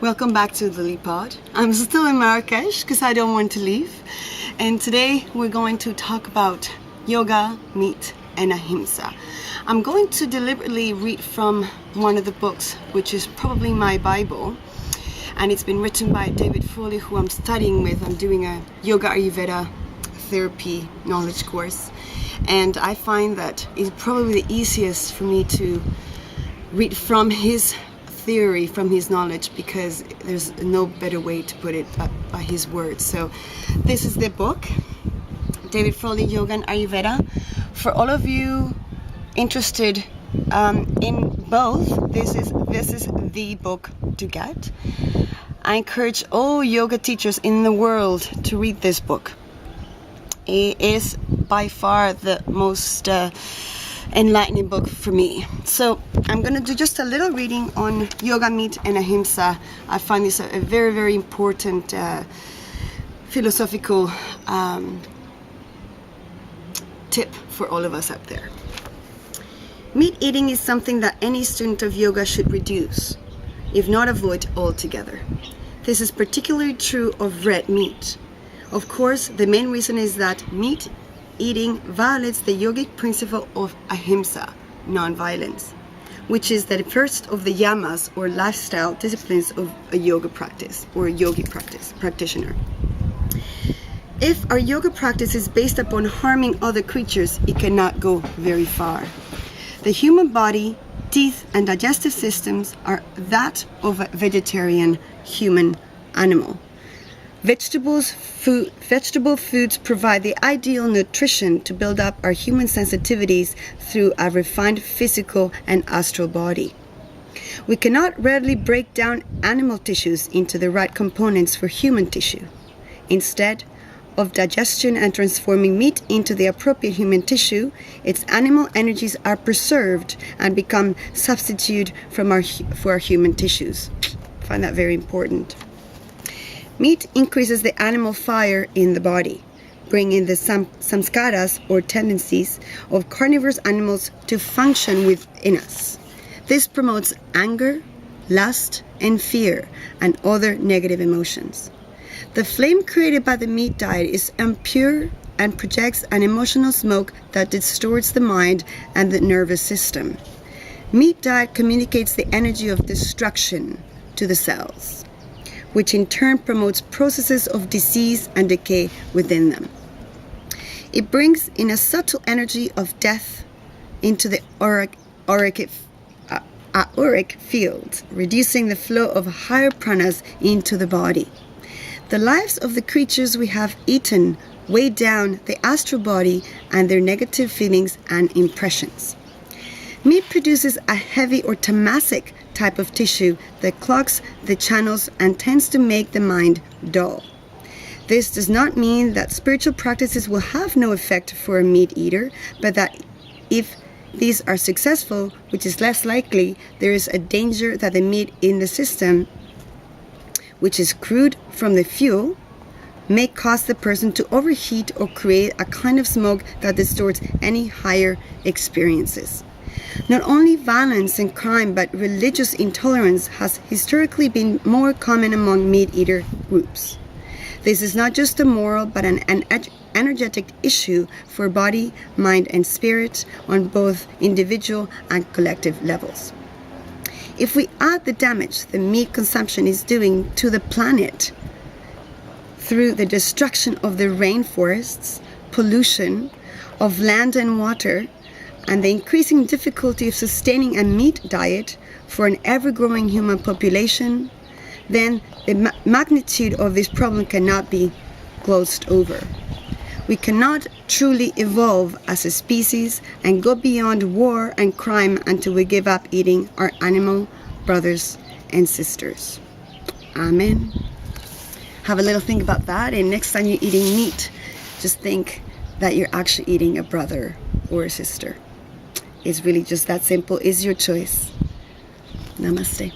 Welcome back to the Pod. I'm still in Marrakesh because I don't want to leave. And today we're going to talk about yoga, meat, and ahimsa. I'm going to deliberately read from one of the books, which is probably my Bible. And it's been written by David Frawley, who I'm studying with. I'm doing a yoga Ayurveda therapy knowledge course. And I find that it's probably the easiest for me to read from his theory, from his knowledge, because there's no better way to put it by his words. So this is the book, David Frawley, Yoga and Ayurveda. For all of you interested in both, this is the book to get. I encourage all yoga teachers in the world to read this book. It is by far the most enlightening book for me. So I'm going to do just a little reading on yoga, meat, and ahimsa. I find this a very, very important philosophical tip for all of us out there. Meat eating is something that any student of yoga should reduce, if not avoid altogether. This is particularly true of red meat. Of course, the main reason is that meat eating violates the yogic principle of ahimsa, non-violence, which is the first of the yamas or lifestyle disciplines of a yoga practice or a yogic practitioner. If our yoga practice is based upon harming other creatures, it cannot go very far. The human body, teeth, and digestive systems are that of a vegetarian human animal. Vegetable foods provide the ideal nutrition to build up our human sensitivities through a refined physical and astral body. We cannot readily break down animal tissues into the right components for human tissue. Instead of digestion and transforming meat into the appropriate human tissue, its animal energies are preserved and become substitute for our human tissues. I find that very important. Meat increases the animal fire in the body, bringing the samskaras or tendencies of carnivorous animals to function within us. This promotes anger, lust, and fear, and other negative emotions. The flame created by the meat diet is impure and projects an emotional smoke that distorts the mind and the nervous system. Meat diet communicates the energy of destruction to the cells, which in turn promotes processes of disease and decay within them. It brings in a subtle energy of death into the auric field, reducing the flow of higher pranas into the body. The lives of the creatures we have eaten weigh down the astral body and their negative feelings and impressions. Meat produces a heavy or tamasic type of tissue that clogs the channels and tends to make the mind dull. This does not mean that spiritual practices will have no effect for a meat eater, but that if these are successful, which is less likely, there is a danger that the meat in the system, which is crude from the fuel, may cause the person to overheat or create a kind of smoke that distorts any higher experiences. Not only violence and crime, but religious intolerance has historically been more common among meat-eater groups. This is not just a moral, but an energetic issue for body, mind, and spirit on both individual and collective levels. If we add the damage the meat consumption is doing to the planet through the destruction of the rainforests, pollution of land and water, and the increasing difficulty of sustaining a meat diet for an ever-growing human population, then the magnitude of this problem cannot be glossed over. We cannot truly evolve as a species and go beyond war and crime until we give up eating our animal brothers and sisters. Amen. Have a little think about that, and next time you're eating meat, just think that you're actually eating a brother or a sister. It's really just that simple. It's your choice. Namaste.